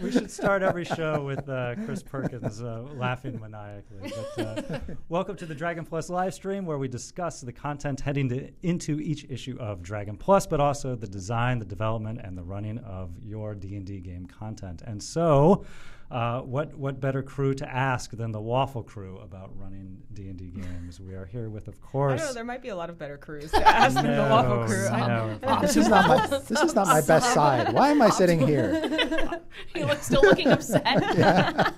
We should start every show with Chris Perkins laughing maniacally. But, welcome to the Dragon Plus live stream, where we discuss the content heading into each issue of Dragon Plus, but also the design, the development, and the running of your D&D game content. And so, what better crew to ask than the Waffle Crew about running D&D games? We are here with, of course. I know there might be a lot of better crews to ask than the Waffle Crew. This is not my best side. Why am I sitting here? Still looking upset. Yeah.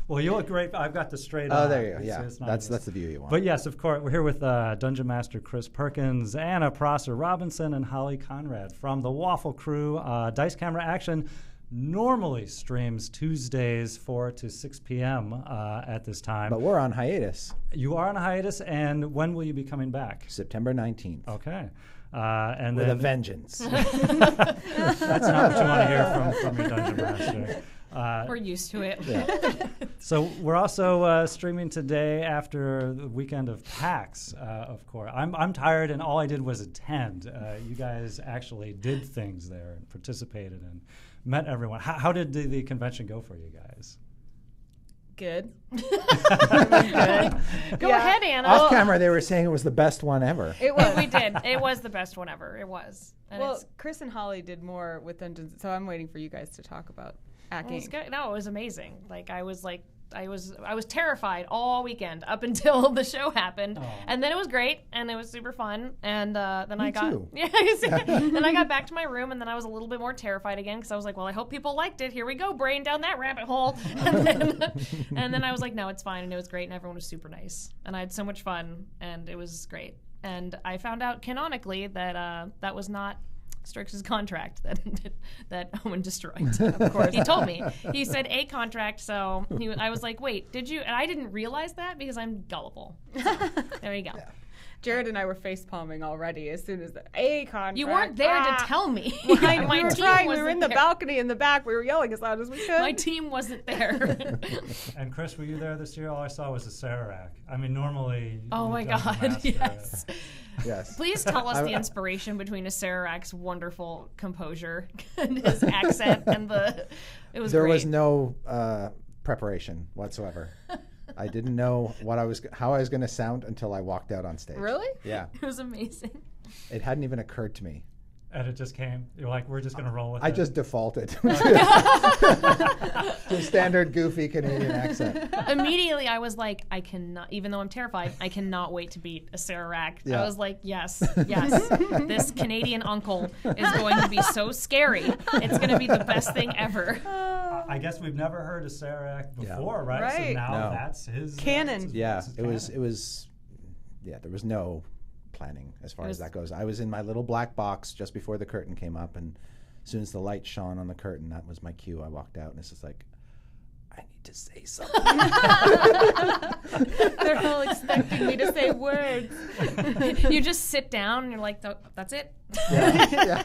Well, you look great. I've got the straight Oh, eye. there you go. Yeah, that's the view you want. But yes, of course, we're here with Dungeon Master Chris Perkins, Anna Prosser Robinson, and Holly Conrad from the Waffle Crew. Dice Camera Action normally streams Tuesdays 4 to 6 p.m. At this time. But we're on hiatus. You are on a hiatus, and when will you be coming back? September 19th. Okay. And with then, a vengeance. That's not what you want to hear from your Dungeon Master. We're used to it. Yeah. So we're also streaming today after the weekend of PAX, of course. I'm tired, and all I did was attend. You guys actually did things there and participated and met everyone. How did the convention go for you guys? Good. Go ahead, Anna. Off camera, they were saying it was the best one ever. It was. We did. It was the best one ever. It was. And Well, Chris and Holly did more with Dungeons, so I'm waiting for you guys to talk about it was Game. good. No, it was amazing. I was terrified all weekend up until the show happened, and then it was great, and it was super fun. And then Me I got too. then I got back to my room, and then I was a little bit more terrified again because I was like, well, I hope people liked it. Here we go, brain down that rabbit hole. And then I was like, no, it's fine, and it was great, and everyone was super nice, and I had so much fun, and it was great. And I found out canonically that that was not Strix's contract that Owen destroyed. Of course, he told me. He said a contract, so I was like, "Wait, did you?" And I didn't realize that because I'm gullible. So, there you go. Yeah. Jared and I were face palming already as soon as a contract. You weren't there to tell me. We My were team trying. We wasn't were in the there. balcony in the back. We were yelling as loud as we could. My team wasn't there. And Chris, were you there this year? All I saw was a Sararak. I mean, normally. Oh my Dungeon God! Master, Yes. Yes. Please tell us the inspiration between a Sararak's wonderful composure and his accent and it was There great. was no preparation whatsoever. I didn't know how I was going to sound until I walked out on stage. Really? Yeah. It was amazing. It hadn't even occurred to me. And it just came. You're like, we're just going to roll with it. I just defaulted to standard goofy Canadian accent. Immediately, I was like, I cannot, even though I'm terrified, I cannot wait to beat a Sararak. Yeah. I was like, yes, this Canadian uncle is going to be so scary. It's going to be the best thing ever. I guess we've never heard of Sararak Yeah. before, right? Right. So now No. that's his Canon. Yeah, It it was. Yeah, there was no planning as far as that goes. I was in my little black box just before the curtain came up, and as soon as the light shone on the curtain, that was my cue. I walked out, and it's just like, I need to say something. They're all expecting me to say words. You just sit down and you're like, that's it. Yeah.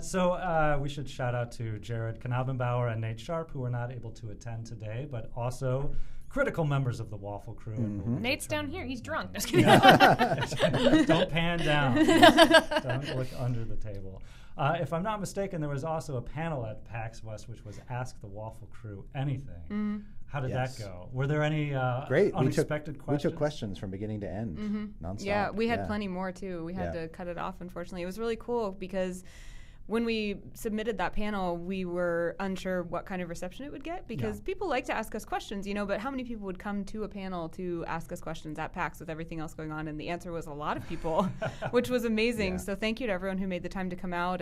So we should shout out to Jared Knabenbauer and Nate Sharp, who were not able to attend today, but also critical members of the Waffle Crew. Mm-hmm. Nate's down here. He's drunk. Just kidding. Don't pan down. Don't look under the table. If I'm not mistaken, there was also a panel at PAX West, which was Ask the Waffle Crew Anything. Mm-hmm. How did Yes. that go? Were there any Great. unexpected questions? We took questions from beginning to end, nonstop. Yeah, we had plenty more too. We had Yeah. to cut it off, unfortunately. It was really cool because when we submitted that panel, we were unsure what kind of reception it would get because people like to ask us questions, but how many people would come to a panel to ask us questions at PAX with everything else going on? And the answer was a lot of people, which was amazing. Yeah. So thank you to everyone who made the time to come out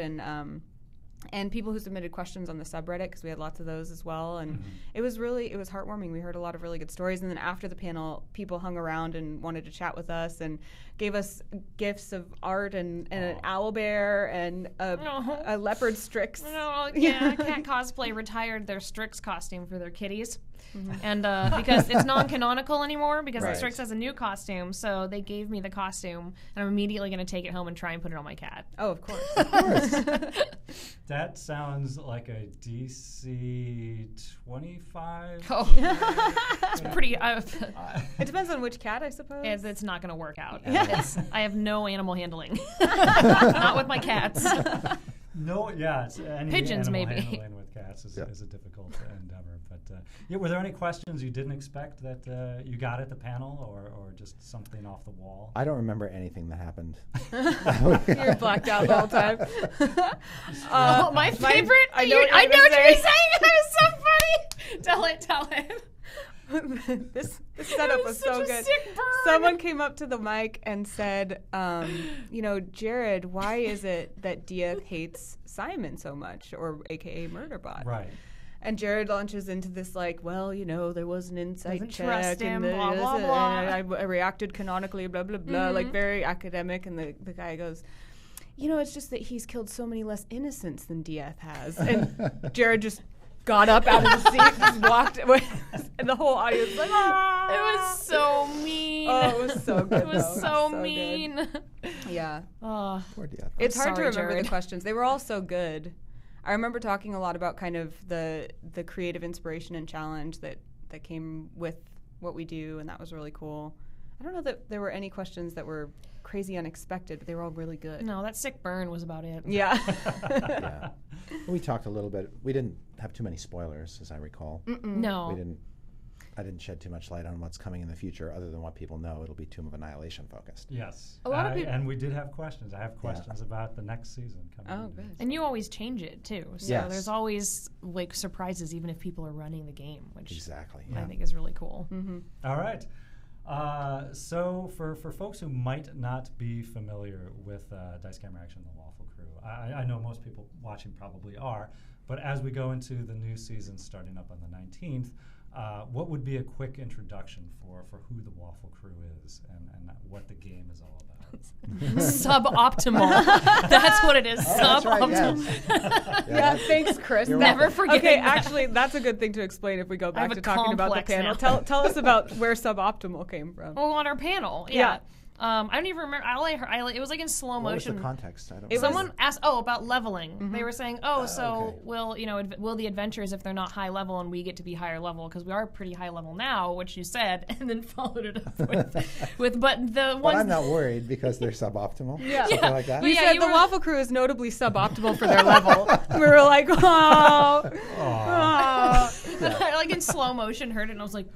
and people who submitted questions on the subreddit because we had lots of those as well. And it was heartwarming. We heard a lot of really good stories. And then after the panel, people hung around and wanted to chat with us and gave us gifts of art and an owl bear and a leopard Strix. No, yeah, Cat Cosplay retired their Strix costume for their kitties. And because it's non-canonical anymore, because Right. the Strix has a new costume, so they gave me the costume, and I'm immediately going to take it home and try and put it on my cat. Oh, of course. That sounds like a DC 25. Oh, it's pretty. It depends on which cat, I suppose. It's not going to work out. I have no animal handling. Not with my cats. No, yeah, any Pigeons, animal maybe. handling with cats is a difficult endeavor. But yeah, were there any questions you didn't expect that you got at the panel, or just something off the wall? I don't remember anything that happened. You're blacked out the whole time. My favorite. I know what I you're know what gonna you're say. saying. That was so funny. Tell it. this setup was so such a good. sick burn. Someone came up to the mic and said, Jared, why is it that Dia hates Simon so much, or AKA Murderbot? Right. And Jared launches into this there was an insight Doesn't check, trust him, and blah, blah, blah. and I reacted canonically, blah blah blah, like very academic. And the guy goes, it's just that he's killed so many less innocents than Diaz has. And Jared just got up out of the seat, just walked away, and the whole audience was like, ah! It was so mean. Oh, it was so good. It was though. so good. mean. Yeah. Oh. Poor Diaz. It's hard to sorry, remember Jared. the questions. They were all so good. I remember talking a lot about kind of the creative inspiration and challenge that came with what we do, and that was really cool. I don't know that there were any questions that were crazy unexpected, but they were all really good. No, that sick burn was about it. Yeah. Yeah. We talked a little bit. We didn't have too many spoilers, as I recall. No. I didn't shed too much light on what's coming in the future, other than what people know. It'll be Tomb of Annihilation focused. Yes. A lot of people- and we did have questions. I have questions about the next season coming. Oh, in. good. And you always change it too. So Yes. there's always surprises, even if people are running the game, which Exactly. I Yeah. think is really cool. All right. So for folks who might not be familiar with Dice Camera Action, the Waffle Crew, I know most people watching probably are, but as we go into the new season starting up on the 19th, what would be a quick introduction for who the Waffle Crew is and what the game is all about? Suboptimal. That's what it is. That's right, Suboptimal. Yeah, thanks, Chris. You're Never welcome. forget. Okay, actually, that's a good thing to explain if we go back have to a talking about the complex panel. now. Tell us about where suboptimal came from. Oh, on our panel. Yeah. I don't even remember. It was like in slow What was the motion. context? I don't It was- remember. Someone asked, about leveling. They were saying, okay. will the adventures, if they're not high level and we get to be higher level, because we are pretty high level now, which you said, and then followed it up with but the But ones. I'm not worried because they're suboptimal. Yeah. Something like that. We Yeah, said you the were- Waffle Crew is notably suboptimal for their level. We were like, oh. like in slow motion, heard it, and I was like,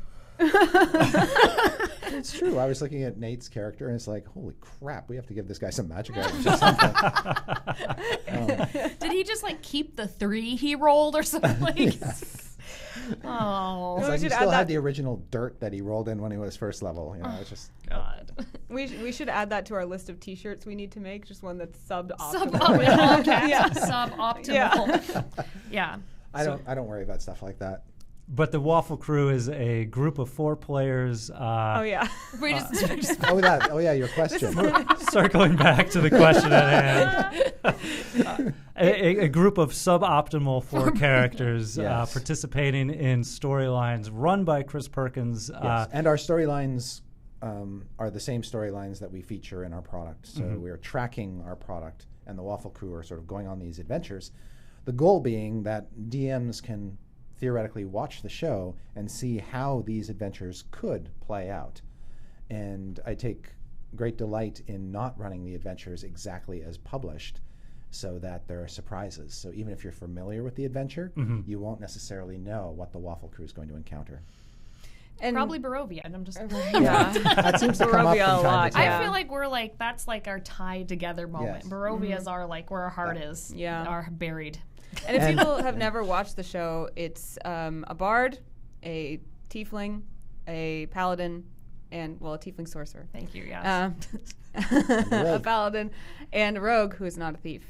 It's true. I was looking at Nate's character, and it's like, holy crap, we have to give this guy some magic items or something. did he just keep the 3 he rolled or something? Oh, It's We like he should still add had that- the original dirt that he rolled in when he was first level. It's just God. We should add that to our list of T-shirts we need to make. Just one that's suboptimal. Suboptimal. Yeah. Suboptimal. Yeah. I don't worry about stuff like that. But the Waffle Crew is a group of 4 players. Oh yeah. We just Oh yeah, your question. Circling back to the question at hand. A group of suboptimal 4 characters Yes. participating in storylines run by Chris Perkins. Yes. And our storylines are the same storylines that we feature in our product. So we're tracking our product, and the Waffle Crew are sort of going on these adventures. The goal being that DMs can theoretically watch the show and see how these adventures could play out. And I take great delight in not running the adventures exactly as published, so that there are surprises. So even if you're familiar with the adventure, you won't necessarily know what the Waffle Crew is going to encounter. And Probably Barovia. And I'm just. yeah. That seems to come up Barovia from a time lot, to time. yeah. I feel like we're that's our tied together moment. Yes. Barovia's are where our heart is. Yeah. Are buried. And if people have never watched the show, it's a bard, a tiefling, a paladin, and a tiefling sorcerer. Thank you. Yeah. A paladin and a rogue who is not a thief.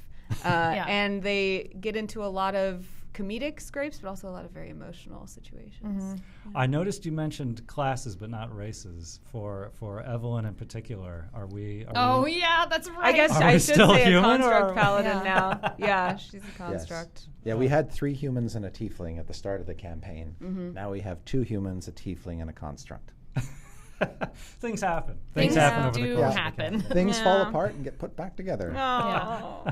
Yeah. And they get into a lot of comedic scrapes, but also a lot of very emotional situations. I noticed you mentioned classes, but not races. For Evelyn in particular, are we? Yeah, that's right. I guess Are I we should still say human, a or- construct paladin Yeah. now. Yeah, she's a construct. Yes. Yeah, we had 3 humans and a tiefling at the start of the campaign. Mm-hmm. Now we have 2 humans, a tiefling, and a construct. Things happen. Things happen over the do course happen. of the Things fall Yeah. apart and get put back together. Oh.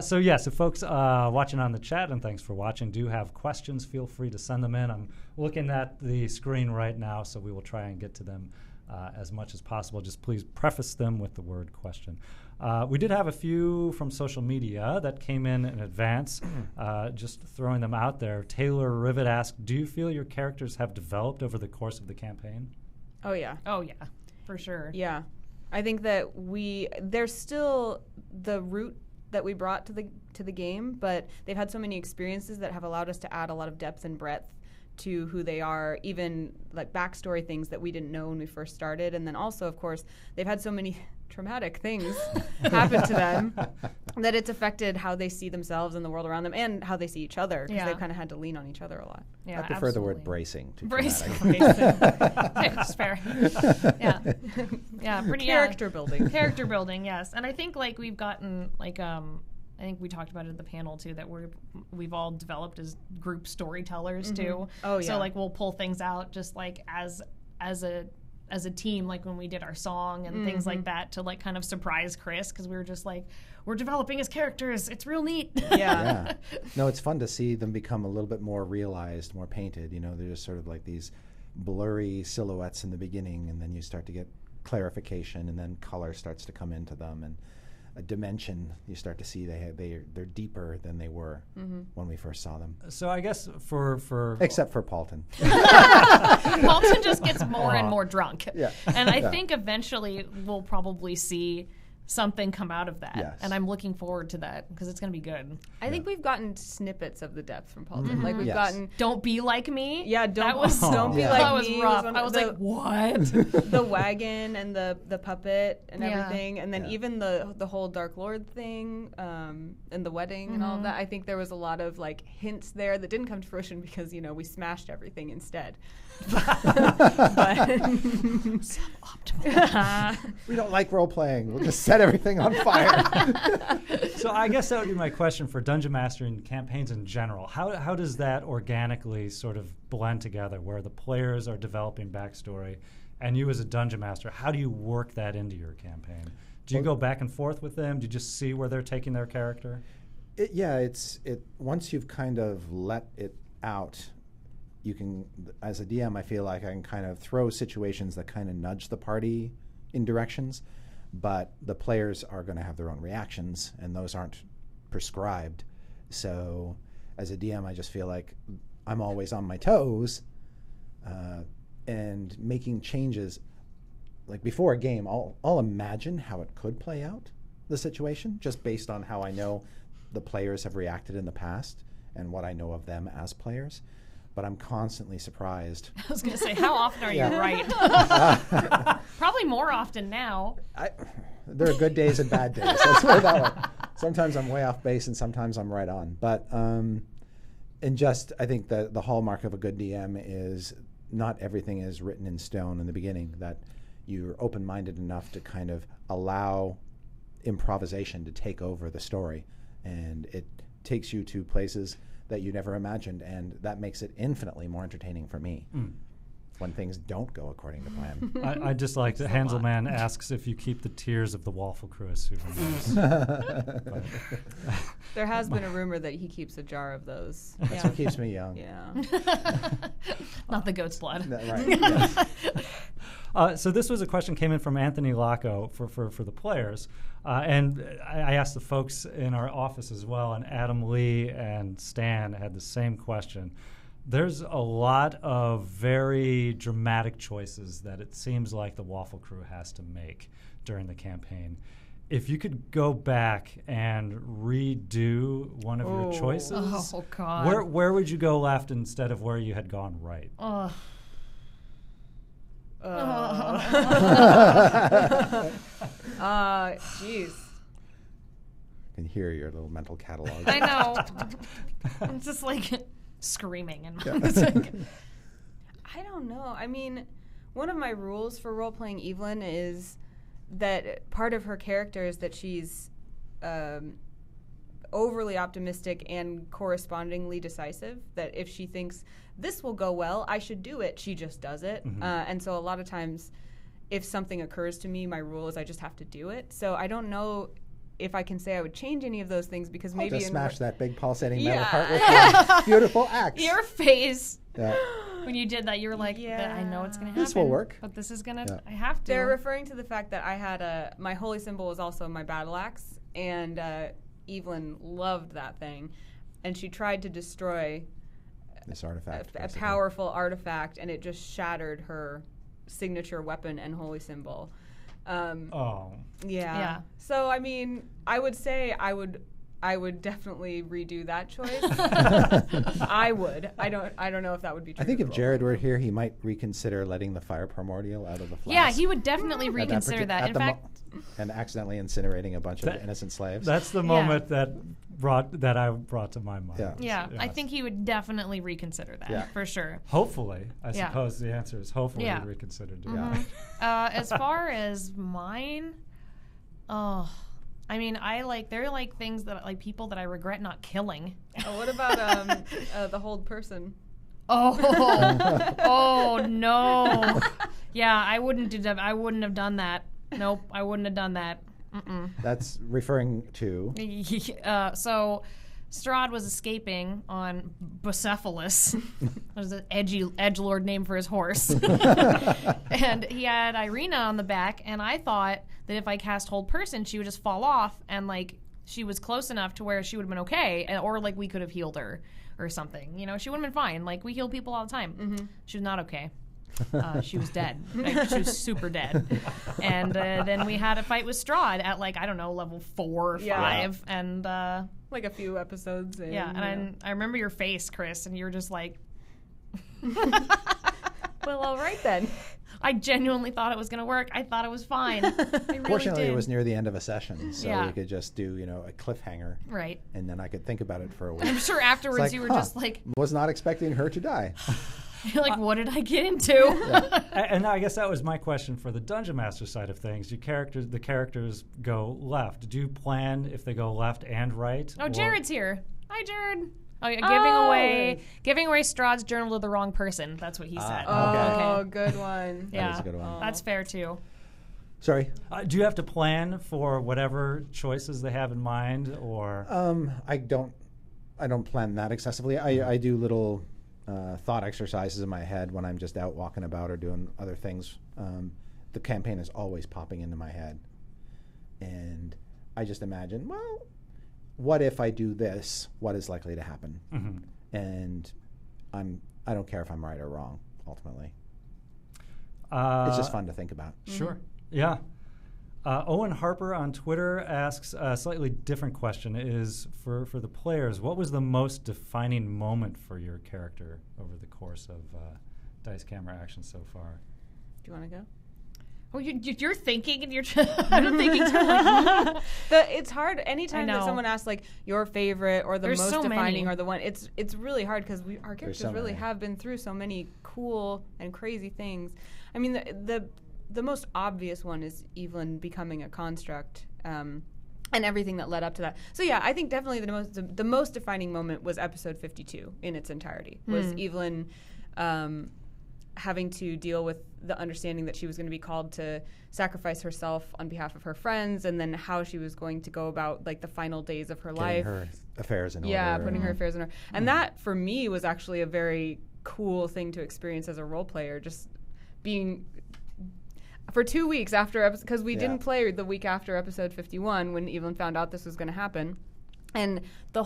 So folks watching on the chat, and thanks for watching, do have questions, feel free to send them in. I'm looking at the screen right now, so we will try and get to them as much as possible. Just please preface them with the word question. We did have a few from social media that came in advance, just throwing them out there. Taylor Rivet asked, do you feel your characters have developed over the course of the campaign? Oh, yeah. Oh, yeah, for sure. Yeah. I think that there's still the root that we brought to the game, but they've had so many experiences that have allowed us to add a lot of depth and breadth to who they are, even like backstory things that we didn't know when we first started. And then also, of course, they've had so many traumatic things happen to them that it's affected how they see themselves and the world around them and how they see each other, because Yeah. they've kind of had to lean on each other a lot. Yeah, I prefer the word absolutely. bracing to Bracing. traumatic. It's fair. Yeah. Yeah, pretty Character building. Character building, yes. And I think like we've gotten like I think we talked about it at the panel too, that we've all developed as group storytellers too. Oh, yeah. So like we'll pull things out just like as a team, like when we did our song and things like that, to like kind of surprise Chris, because we were just like, we're developing as characters. It's real neat. Yeah. Yeah. No, it's fun to see them become a little bit more realized, more painted. You know, they're just sort of like these blurry silhouettes in the beginning, and then you start to get clarification, and then color starts to come into them, and a dimension you start to see they're deeper than they were when we first saw them. So I guess for Except for Paulton. Paulton just gets more and more drunk. Yeah. And I Yeah. think eventually we'll probably see something come out of that. Yes. And I'm looking forward to that because it's going to be good. I think we've gotten snippets of the depth from Paulton. Like we've Yes. gotten, Don't be like me. yeah, That was don't be Yeah. like that was me rough. one I of was the- like, what? the wagon and the puppet and Yeah. everything, and then Yeah. even the whole Dark Lord thing, and the wedding and all of that. I think there was a lot of like hints there that didn't come to fruition because we smashed everything instead. But We don't like role playing. We'll just set everything on fire. So I guess that would be my question for Dungeon Mastering campaigns in general. How does that organically sort of blend together, where the players are developing backstory, and you as a Dungeon Master, how do you work that into your campaign? Do you go back and forth with them? Do you just see where they're taking their character? Once you've kind of let it out, you can, as a DM, I feel like I can kind of throw situations that kind of nudge the party in directions, but the players are going to have their own reactions, and those aren't prescribed. So as a DM, I just feel like I'm always on my toes, and making changes. Like before a game, I'll imagine how it could play out, the situation, just based on how I know the players have reacted in the past and what I know of them as players. But I'm constantly surprised. I was going to say, how often are you Yeah. right? Probably more often now. There are good days and bad days. Let's put it that way. Sometimes I'm way off base and sometimes I'm right on. But I think the hallmark of a good DM is not everything is written in stone in the beginning, that you're open-minded enough to kind of allow improvisation to take over the story. And it takes you to places that you never imagined, and that makes it infinitely more entertaining for me when things don't go according to plan. I just like that Hanselman asks if you keep the tears of the Waffle Crew as souvenirs. But- there has been a rumor that he keeps a jar of those. That's what keeps me young. Yeah. Not the goat's blood. Right. Yes. So this was a question came in from Anthony Lacco for the players. And I asked the folks in our office as well, and Adam Lee and Stan had the same question. There's a lot of very dramatic choices that it seems like the Waffle Crew has to make during the campaign. If you could go back and redo one of your choices, Oh, God. where would you go left instead of where you had gone right? Oh. Jeez. I can hear your little mental catalog. I know. I'm just like screaming. And I don't know. I mean, one of my rules for role-playing Evelyn is that part of her character is that she's overly optimistic and correspondingly decisive, that if she thinks this will go well, I should do it, she just does it. And so a lot of times if something occurs to me, my rule is I just have to do it. So I don't know if I can say I would change any of those things, because maybe just smash that big pulsating Yeah. metal heart with a beautiful axe. your face Yeah. when you did that, you were like, Yeah. I know it's going to happen. This will work. But this is going to, Yeah. I have to. They're referring to the fact that I had my holy symbol was also my battle axe, and Evelyn loved that thing, and she tried to destroy This artifact. a basically. powerful artifact, and it just shattered her signature weapon and holy symbol. Oh. Yeah. So I mean, I would say I would definitely redo that choice. I would. I don't know if that would be true. I think to if the Jared role. were here, he might reconsider letting the fire primordial out of the flask. Yeah, he would definitely At reconsider that. In fact, and accidentally incinerating a bunch of That- innocent slaves. That's the moment that I brought to my mind. Yeah. yeah, I Yes. think he would definitely reconsider that, Yeah. for sure. Hopefully, I Yeah. suppose the answer is hopefully Yeah. reconsider doing Yeah. that. As far as mine, I mean, they're like things that, like, people that I regret not killing. Oh, what about the hold person? Oh no. Yeah, I wouldn't have done that. Nope, I wouldn't have done that. That's referring to. So Strahd was escaping on Bucephalus. That was an edgelord name for his horse. And he had Irina on the back, and I thought that if I cast Hold Person, she would just fall off, and like she was close enough to where she would have been okay, or like we could have healed her or something. You know, she would have been fine. Like, we heal people all the time. She was not okay. She was dead. Like, she was super dead. And then we had a fight with Strahd at, like, I don't know, level 4 or 5. And Like a few episodes in. yeah, and I remember your face, Chris, and you were just like, well, all right then. I genuinely thought it was going to work. I thought it was fine. I really Fortunately, did. it was near the end of a session, so Yeah. we could just do, a cliffhanger, Right. and then I could think about it for a week. I'm sure afterwards like, you were huh. just like, Was not expecting her to die. you're like, what did I get into? And I guess that was my question for the Dungeon Master side of things. The characters go left. Do you plan if they go left and right? Oh, or- Jared's here. Hi, Jared. Oh, yeah, giving away Strahd's journal to the wrong person. That's what he said. Oh, Okay. good one. Yeah, is a good one. That's fair too. Sorry. Do you have to plan for whatever choices they have in mind, or? I don't plan that excessively. I do little thought exercises in my head when I'm just out walking about or doing other things. The campaign is always popping into my head, and I just imagine, well, what if I do this? What is likely to happen? And I don't care if I'm right or wrong. Ultimately, it's just fun to think about. Sure. Yeah. Owen Harper on Twitter asks a slightly different question. Is for the players, what was the most defining moment for your character over the course of Dice Camera Action so far? Do you want to go? Oh, you're thinking, and you're I'm thinking too. Like, It's hard anytime that someone asks like your favorite or the There's most so defining many. or the one. It's really hard because our characters so really many. have been through so many cool and crazy things. I mean, the most obvious one is Evelyn becoming a construct. And everything that led up to that. So yeah, I think definitely the most defining moment was episode 52 in its entirety. Was Evelyn having to deal with the understanding that she was going to be called to sacrifice herself on behalf of her friends, and then how she was going to go about like the final days of her Getting life. her affairs in Yeah, order. putting her affairs in order. And that for me was actually a very cool thing to experience as a role player, just being for 2 weeks after because we didn't play the week after episode 51 when Evelyn found out this was going to happen. And those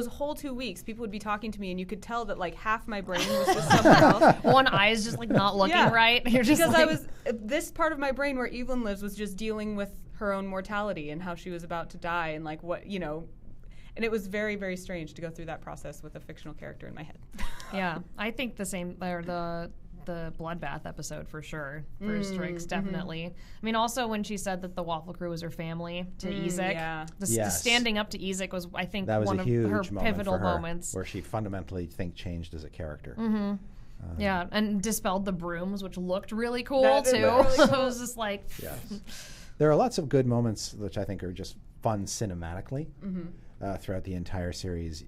whole 2 weeks, people would be talking to me, and you could tell that like half my brain was just somewhere else. one eye is just like not looking right. You're just Because like, this part of my brain where Evelyn lives was just dealing with her own mortality and how she was about to die and like what, and it was very, very strange to go through that process with a fictional character in my head. Yeah, I think the same. Or the bloodbath episode for sure. For Strix, definitely. I mean, also when she said that the Waffle Crew was her family to Ezek. Yeah. The standing up to Ezek was, I think, That was one a of huge her moment pivotal for her, moments. where she fundamentally changed as a character. Yeah, and dispelled the brooms, which looked really cool That too. did look really So cool. it was just like, Yes. There are lots of good moments which I think are just fun cinematically throughout the entire series.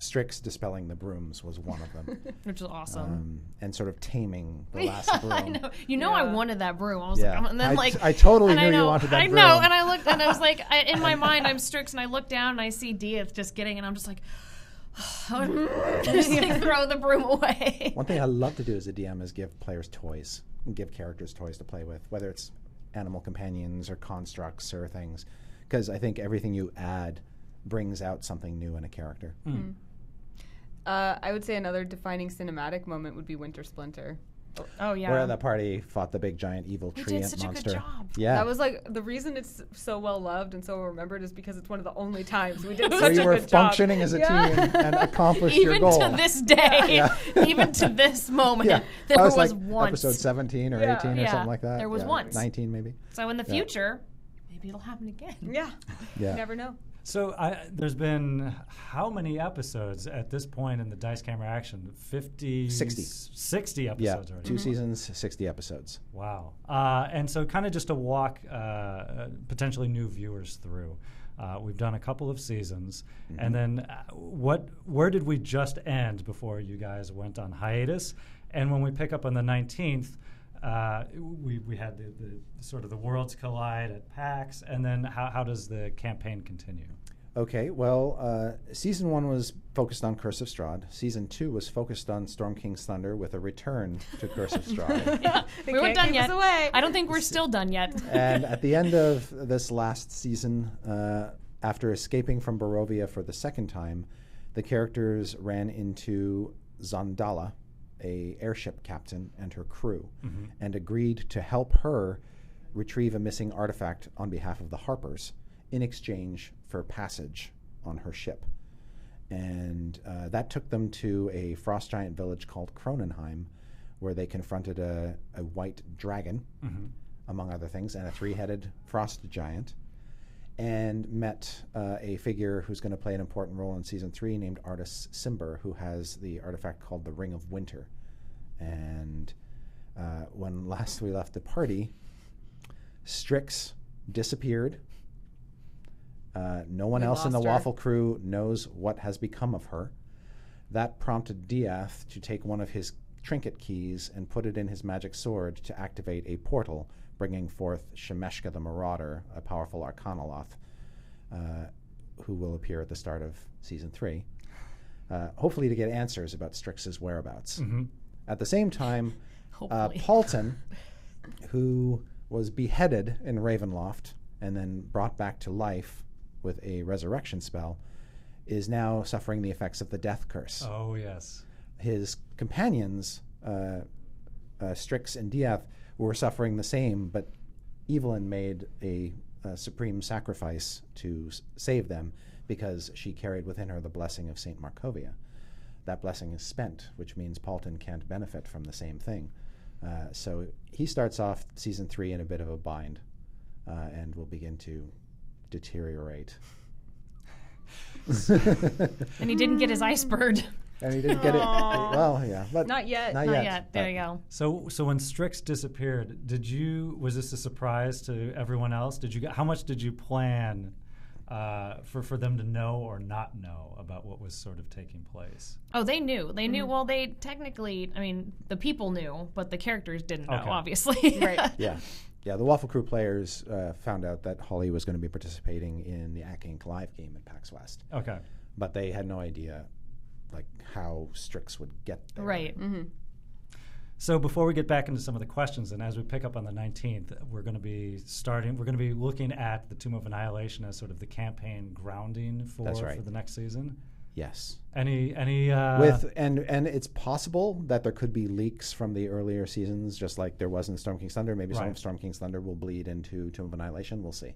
Strix dispelling the brooms was one of them. which was awesome. And sort of taming the last broom. I know. You know, I wanted that broom. I was Yeah. like, and then I totally and knew I know, you wanted that I broom. know, and I looked, and I was like, in my mind, I'm Strix, and I look down and I see Dieth just getting, and I'm just like, just like throw the broom away. One thing I love to do as a DM is give players toys, and give characters toys to play with, whether it's animal companions or constructs or things, because I think everything you add brings out something new in a character. I would say another defining cinematic moment would be Winter Splinter. Oh yeah. Where the party fought the big giant evil He tree did such monster. a good job. Yeah. That was like the reason it's so well loved and so remembered is because it's one of the only times we did where such you a were good job. functioning as a Yeah. team and accomplished your Even goal. to this day, even to this moment, yeah. there That was was like once. episode 17 or Yeah. 18 or Yeah. something like that. There was Yeah, once. 19 maybe. So in the future, maybe it'll happen again. Yeah. Yeah. You never know. So there's been how many episodes at this point in the Dice Camera Action? 50? 60. 60 Yeah, episodes already. 2 seasons, 60 episodes. Wow. And so kind of just to walk potentially new viewers through. We've done a couple of seasons. And then where did we just end before you guys went on hiatus? And when we pick up on the 19th, we had the sort of the worlds collide at PAX. And then how does the campaign continue? Okay, well, season 1 was focused on Curse of Strahd. Season 2 was focused on Storm King's Thunder with a return to Curse of Strahd. They We weren't can't done keep us yet. away. I don't think we're still done yet. And at the end of this last season, after escaping from Barovia for the second time, the characters ran into Zondala, a airship captain, and her crew, and agreed to help her retrieve a missing artifact on behalf of the Harpers in exchange for passage on her ship. And that took them to a frost giant village called Cronenheim, where they confronted a white dragon, among other things, and a 3-headed frost giant, and met a figure who's going to play an important role in season 3 named Artis Cimber, who has the artifact called the Ring of Winter. And when last we left the party, Strix disappeared. No one else in the lost her. Waffle Crew knows what has become of her. That prompted Dieth to take one of his trinket keys and put it in his magic sword to activate a portal, bringing forth Shemeshka the Marauder, a powerful Arcanoloth, who will appear at the start of season 3, hopefully to get answers about Strix's whereabouts. At the same time, Hopefully. Paulton, who was beheaded in Ravenloft and then brought back to life with a resurrection spell, is now suffering the effects of the death curse. Oh, yes. His companions, Strix and Dieth, were suffering the same, but Evelyn made a supreme sacrifice to save them because she carried within her the blessing of St. Markovia. That blessing is spent, which means Paulton can't benefit from the same thing. So he starts off season 3 in a bit of a bind and will begin to deteriorate. And he didn't get his ice bird. And he didn't get it. Well, yeah, but Not yet. Not Not yet. yet. There you go. So when Strix disappeared, was this a surprise to everyone else? How much did you plan for them to know or not know about what was sort of taking place? Oh, they knew. They knew. Well, they technically, I mean, the people knew, but the characters didn't know, Okay. obviously. Right. Yeah, the Waffle Crew players found out that Holly was going to be participating in the At Ink Live game at PAX West, Okay. but they had no idea like how Strix would get there. Right. So before we get back into some of the questions, and as we pick up on the 19th, we're going to be looking at the Tomb of Annihilation as sort of the campaign grounding for That's right. for the next season. Yes. Any And it's possible that there could be leaks from the earlier seasons, just like there was in Storm King's Thunder. Maybe some Right. of Storm King's Thunder will bleed into Tomb of Annihilation. We'll see.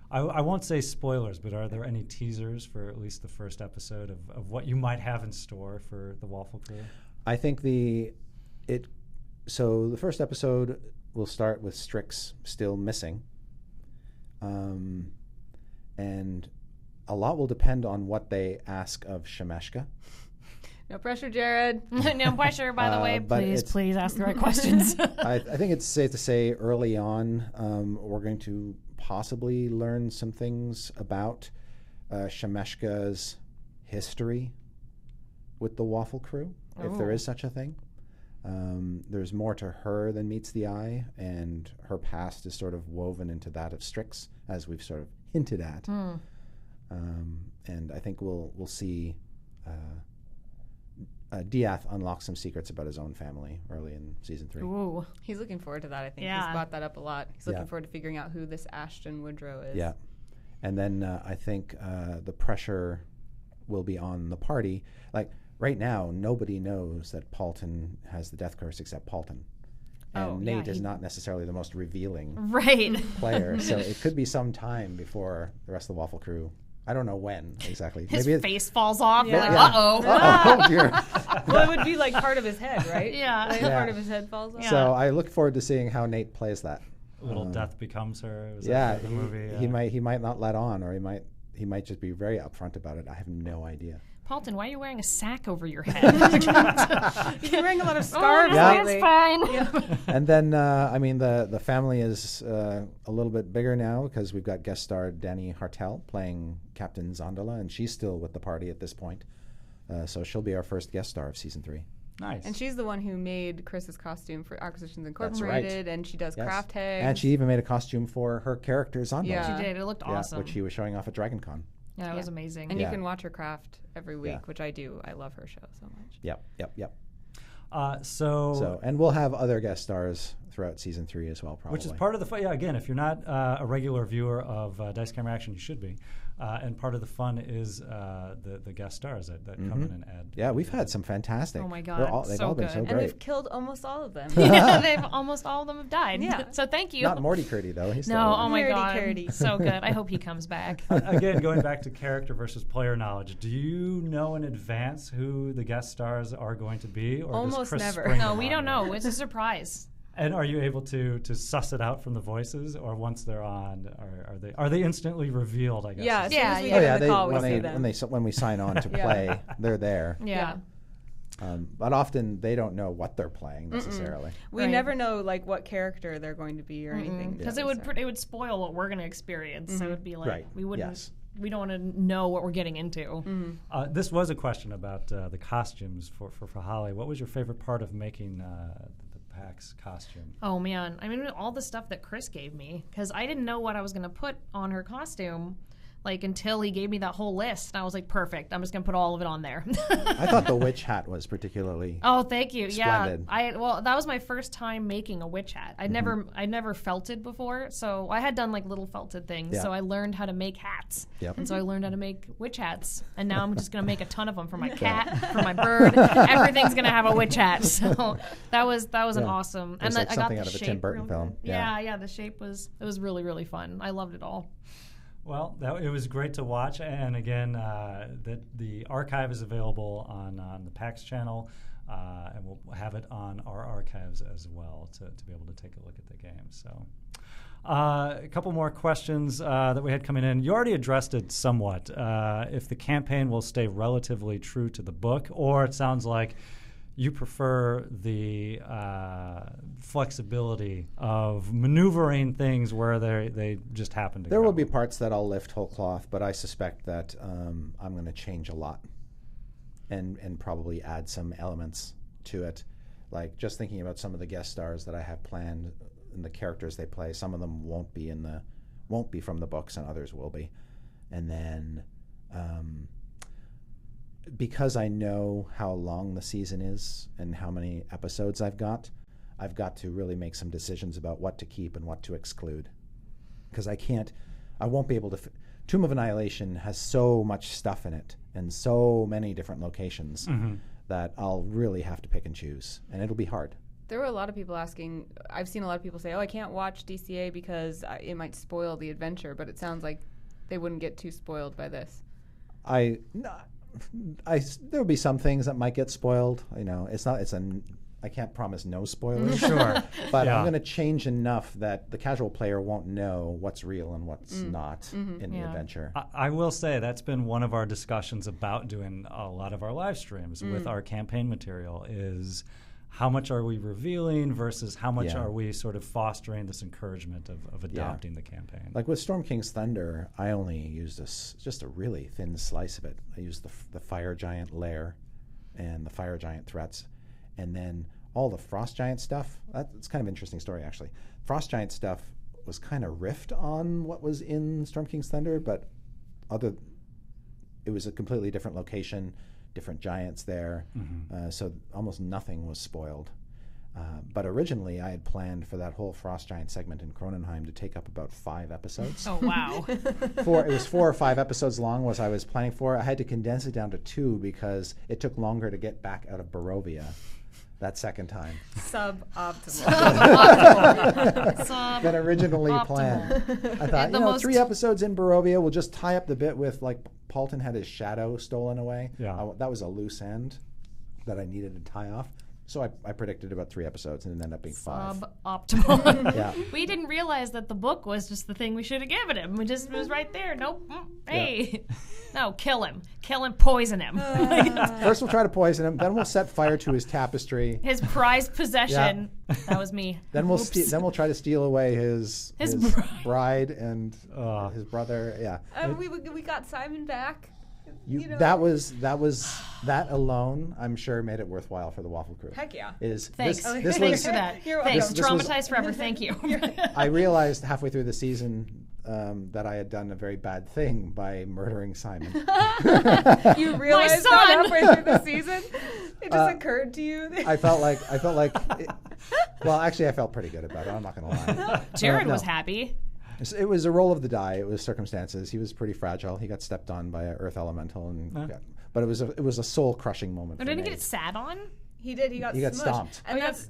I won't say spoilers, but are there any teasers for at least the first episode of what you might have in store for the Waffle Crew? I think So the first episode will start with Strix still missing. And a lot will depend on what they ask of Shemeshka. No pressure, Jared. No pressure, by the way. but Please ask the right questions. I think it's safe to say early on we're going to possibly learn some things about Shemeshka's history with the Waffle Crew, if there is such a thing. There's more to her than meets the eye, and her past is sort of woven into that of Strix, as we've sort of hinted at. And I think we'll see Diath unlock some secrets about his own family early in season 3. Ooh. He's looking forward to that, I think. Yeah. He's brought that up a lot. He's looking forward to figuring out who this Ashton Woodrow is. Yeah. And then I think the pressure will be on the party. Like, right now, nobody knows that Paulton has the death curse except Paulton. And Nate is not necessarily the most revealing player. So it could be some time before the rest of the Waffle Crew. I don't know when exactly. His Maybe face falls off. Yeah. Like, Yeah. uh-oh. Oh, dear. Well, it would be like part of his head, right? Yeah. Like Yeah. part of his head falls off. Yeah. So I look forward to seeing how Nate plays that. Little Death Becomes Her. Was Yeah, that the movie? he might not let on, or he might just be very upfront about it. I have no idea. Paulton, why are you wearing a sack over your head? You're wearing a lot of scarves Yeah. lately. That's fine. And then, the family is a little bit bigger now because we've got guest star Danny Hartel playing Captain Zonderla, and she's still with the party at this point. So she'll be our first guest star of season 3. Nice. And she's the one who made Chris's costume for Acquisitions That's Incorporated, right. and she does Yes. craft tags. And she even made a costume for her character Zonderla. Yeah. She did. It looked awesome. Which he was showing off at DragonCon. Yeah, it was amazing. And Yeah. you can watch her craft every week, Yeah. which I do. I love her show so much. Yep. So So, and we'll have other guest stars throughout season 3 as well, probably. which is part of the fun. Yeah, again, if you're not a regular viewer of Dice Camera Action, you should be. And part of the fun is the guest stars that come in and add. Yeah, we've had some fantastic. Oh my They're God, they've so all been good. so And great. they've killed almost all of them. Yeah, they've almost all of them have died. Yeah. So thank you. Not Morty Curdy though. He's still No, alive. oh my Curdy, God. Curdy. So good. I hope he comes back. Again, going back to character versus player knowledge, do you know in advance who the guest stars are going to be, or does Almost Chris never. spring No, them we on don't you? know. It's a surprise. And are you able to suss it out from the voices, or once they're on, are they instantly revealed? I guess. Yeah, as soon Yeah, as we yeah. get on the call, we when see they them. when we sign on to play, they're there. Yeah. But often they don't know what they're playing necessarily. We Right. never know like what character they're going to be or anything. Because it would spoil what we're going to experience. So it would be like Right. we wouldn't. Yes. We don't want to know what we're getting into. This was a question about the costumes for Holly. What was your favorite part of making the PAX costume? Oh man, I mean all the stuff that Chris gave me, because I didn't know what I was going to put on her costume, like until he gave me that whole list. And I was like, perfect. I'm just going to put all of it on there. I thought the witch hat was particularly. Oh, thank you. Splendid. Yeah, well, that was my first time making a witch hat. I'd never felted before, so I had done like little felted things. Yeah. So I learned how to make hats, Yep. and so I learned how to make witch hats. And now I'm just gonna make a ton of them for my cat, for my bird. Everything's gonna have a witch hat. So that was an awesome. It was like I got something the out of a shape Tim Burton real film. good. Yeah. Yeah. The shape was really really fun. I loved it all. Well, it was great to watch, and again, that the archive is available on the PAX channel, and we'll have it on our archives as well to be able to take a look at the game. So, a couple more questions that we had coming in. You already addressed it somewhat. If the campaign will stay relatively true to the book, or it sounds like you prefer the flexibility of maneuvering things where they just happen to There go. will be parts that I'll lift whole cloth, but I suspect that I'm going to change a lot, and probably add some elements to it. Like just thinking about some of the guest stars that I have planned and the characters they play. Some of them won't be from the books, and others will be. And then because I know how long the season is and how many episodes I've got to really make some decisions about what to keep and what to exclude. Because I won't be able to. Tomb of Annihilation has so much stuff in it and so many different locations that I'll really have to pick and choose, and it'll be hard. There were a lot of people asking. I've seen a lot of people say, "Oh, I can't watch DCA because it might spoil the adventure." But it sounds like they wouldn't get too spoiled by this. There'll be some things that might get spoiled. You know, it's promise no spoilers. Sure. But Yeah. I'm going to change enough that the casual player won't know what's real and what's not in the adventure. I will say that's been one of our discussions about doing a lot of our live streams with our campaign material is how much are we revealing versus how much are we sort of fostering this encouragement of adopting the campaign. Like with Storm King's Thunder, I only used just a really thin slice of it. I used the Fire Giant lair and the Fire Giant threats. And then all the Frost Giant stuff, that's kind of an interesting story, actually. Frost Giant stuff was kind of riffed on what was in Storm King's Thunder, but it was a completely different location, different giants there, so almost nothing was spoiled. But originally, I had planned for that whole Frost Giant segment in Cronenheim to take up about 5 episodes. Oh, wow. It was 4 or 5 episodes long was I was planning for. I had to condense it down to 2 because it took longer to get back out of Barovia that second time Suboptimal. than originally planned. I thought, 3 episodes in Barovia, we'll just tie up the bit with, like, Paulton had his shadow stolen away. Yeah. That was a loose end that I needed to tie off. So I predicted about 3 episodes and it ended up being 5. Suboptimal. Yeah. We didn't realize that the book was just the thing we should have given him. It was right there. Nope. Hey. No, kill him. Kill him, poison him. First we'll try to poison him, then we'll set fire to his tapestry. His prized possession. Yeah. That was me. Then we'll try to steal away his bride and his brother. Yeah. We got Simon back. That alone, I'm sure, made it worthwhile for the Waffle Crew. Heck yeah. Thanks. Thanks for that. You're welcome. Thanks. Traumatized forever. Thank you. I realized halfway through the season that I had done a very bad thing by murdering Simon. You realized that halfway through the season? It just occurred to you? I felt like well, actually, I felt pretty good about it. I'm not going to lie. Jared was happy. It was a roll of the die. It was circumstances. He was pretty fragile. He got stepped on by an earth elemental, but it was a soul crushing moment. Didn't he get sat on? He did. He got stomped. And that's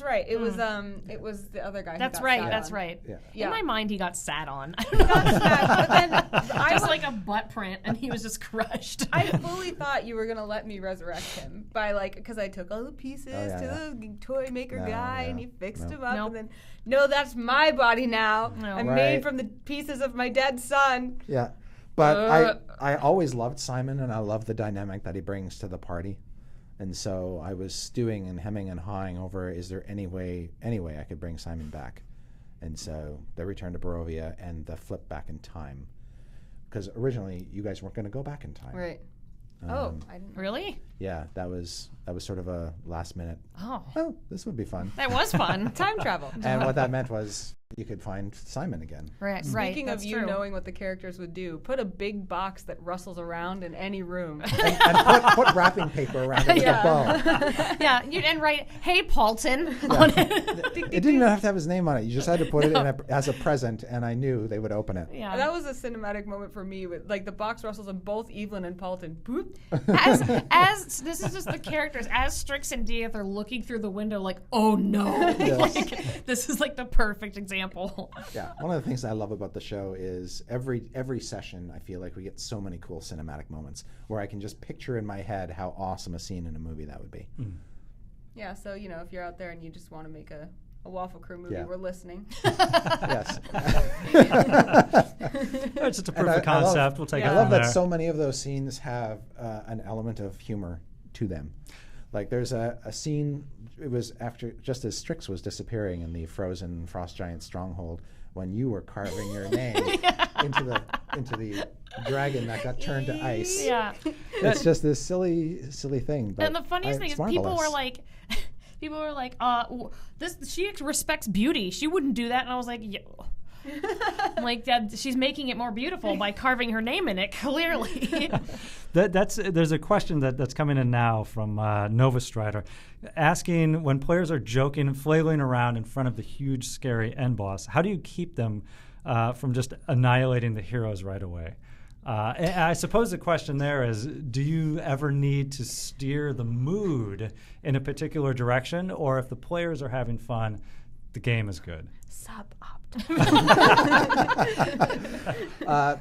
right. It was the other guy. That's right. Yeah. In my mind, he got sat on. He got sat, but then just like a butt print, and he was just crushed. I fully thought you were gonna let me resurrect him by because I took all the pieces to the toy maker guy and he fixed him up, and then that's my body now. I'm made from the pieces of my dead son. Yeah, but I always loved Simon, and I love the dynamic that he brings to the party. And so I was stewing and hemming and hawing over, is there any way I could bring Simon back? And so the return to Barovia and the flip back in time. Because originally you guys weren't going to go back in time. Right. I didn't know. Really? Yeah, that was sort of a last minute. Oh, this would be fun. That was fun. Time travel. And what that meant was you could find Simon again. Right. Speaking of you true. knowing what the characters would do, put a big box that rustles around in any room. and put wrapping paper around it with a bow. Yeah, and write, "Hey, Paulton" on it. It didn't even have to have his name on it. You just had to put it in as a present, and I knew they would open it. Yeah, that was a cinematic moment for me. With the box rustles and both Evelyn and Paulton. Boop. As this is just the characters. As Strix and Dieth are looking through the window, like, oh no, Yes. This is the perfect example. Yeah, one of the things I love about the show is every session I feel like we get so many cool cinematic moments where I can just picture in my head how awesome a scene in a movie that would be. Yeah, so if you're out there and you just want to make a Waffle Crew movie, we're listening. Yes. It's just a proof of concept. We'll take it I love from that there. so many of those scenes have an element of humor to them. Like there's a scene, it was after, just as Strix was disappearing in the frozen Frost Giant stronghold, when you were carving your name into the dragon that got turned to ice. Yeah. It's just this silly thing. But and the funniest thing is people were like, she respects beauty. She wouldn't do that. And I was like, she's making it more beautiful by carving her name in it, clearly. There's a question that's coming in now from Nova Strider, asking, when players are joking and flailing around in front of the huge, scary end boss, how do you keep them from just annihilating the heroes right away? And I suppose the question there is, do you ever need to steer the mood in a particular direction, or if the players are having fun, the game is good?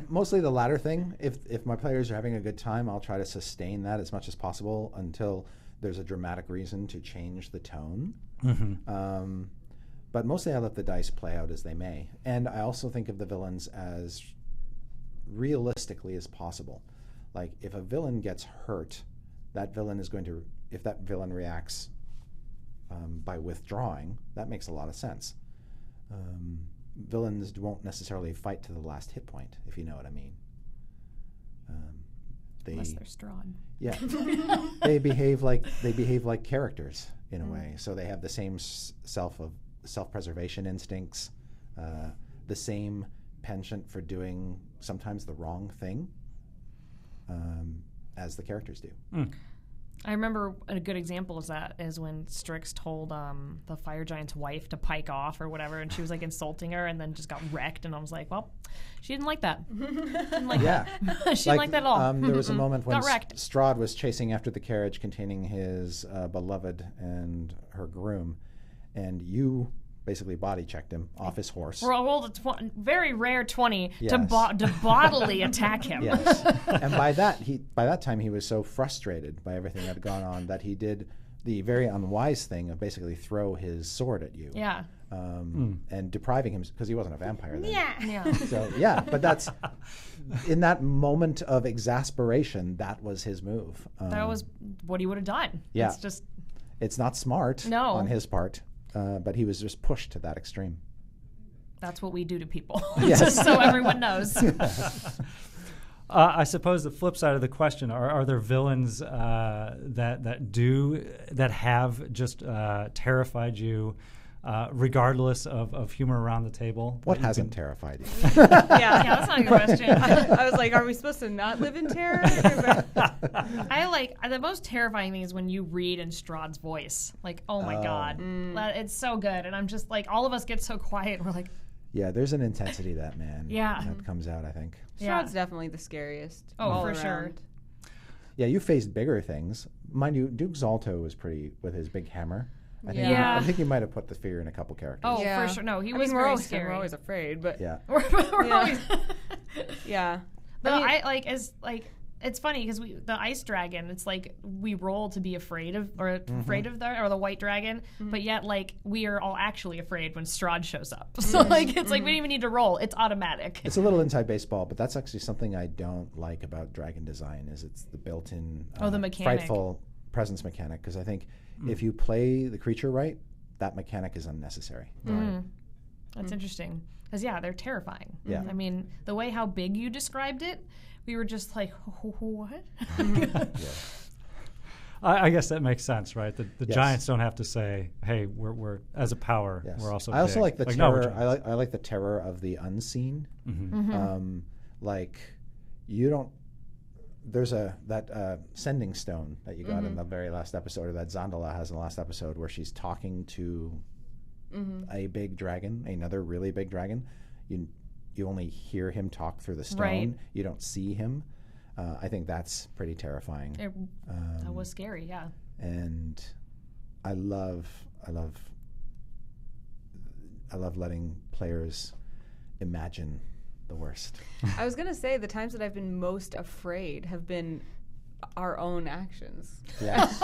Mostly the latter thing. If my players are having a good time, I'll try to sustain that as much as possible until there's a dramatic reason to change the tone. Mm-hmm. But mostly I let the dice play out as they may. And I also think of the villains as realistically as possible. Like, if a villain gets hurt, that villain is going to, if that villain reacts by withdrawing, that makes a lot of sense. Villains won't necessarily fight to the last hit point, if you know what I mean. Unless they're strong. Yeah, they behave like characters in a way. So they have the same self-preservation instincts, the same penchant for doing sometimes the wrong thing as the characters do. I remember a good example of that is when Strix told the fire giant's wife to pike off or whatever, and she was like insulting her and then just got wrecked, and I was like, well, she didn't like that. Didn't like that. She didn't like that at all. There was a moment when Got wrecked. Strahd was chasing after the carriage containing his beloved and her groom, and you basically body checked him off his horse. Rolled a very rare 20 Yes. to bodily attack him. Yes. And by that time he was so frustrated by everything that had gone on that he did the very unwise thing of basically throw his sword at you. Yeah. And depriving him, because he wasn't a vampire then. Yeah. So yeah, but that's in that moment of exasperation, that was his move. That was what he would have done. Yeah. It's not smart on his part, but he was just pushed to that extreme. That's what we do to people. Yes. Just so everyone knows. I suppose the flip side of the question, are there villains that have just terrified you, regardless of humor around the table? What hasn't terrified you? Yeah, that's not a good question. I was like, are we supposed to not live in terror? The most terrifying thing is when you read in Strahd's voice. Like, oh my God. It's so good. And I'm just like, all of us get so quiet. We're like, Yeah, there's an intensity that comes out, I think. Strahd's definitely the scariest. Oh, for around. sure. Yeah, you faced bigger things. Mind you, Duke Zalto was pretty with his big hammer. I think you might have put the fear in a couple characters. Oh, for sure. No, he was very scary. We're always afraid, but Yeah. We're always. yeah. It's funny because the ice dragon, it's like we roll to be afraid of the white dragon, but yet like we are all actually afraid when Strahd shows up. So like it's like we don't even need to roll; it's automatic. It's a little inside baseball, but that's actually something I don't like about dragon design. Is it's the built-in the mechanic. frightful presence mechanic? Because I think if you play the creature right, that mechanic is unnecessary. That's interesting because they're terrifying. Yeah. I mean the way how big you described it. We were just like, what? I guess that makes sense, right? The giants don't have to say, "Hey, we're as a power, we're also." I also big." like the terror. I like the terror of the unseen. Like you don't. There's that sending stone that you got in the very last episode, or that Zandala has in the last episode, where she's talking to a big dragon, another really big dragon. You only hear him talk through the stone. Right. You don't see him. I think that's pretty terrifying. That was scary, yeah. And I love letting players imagine the worst. I was gonna say the times that I've been most afraid have been our own actions. Yes.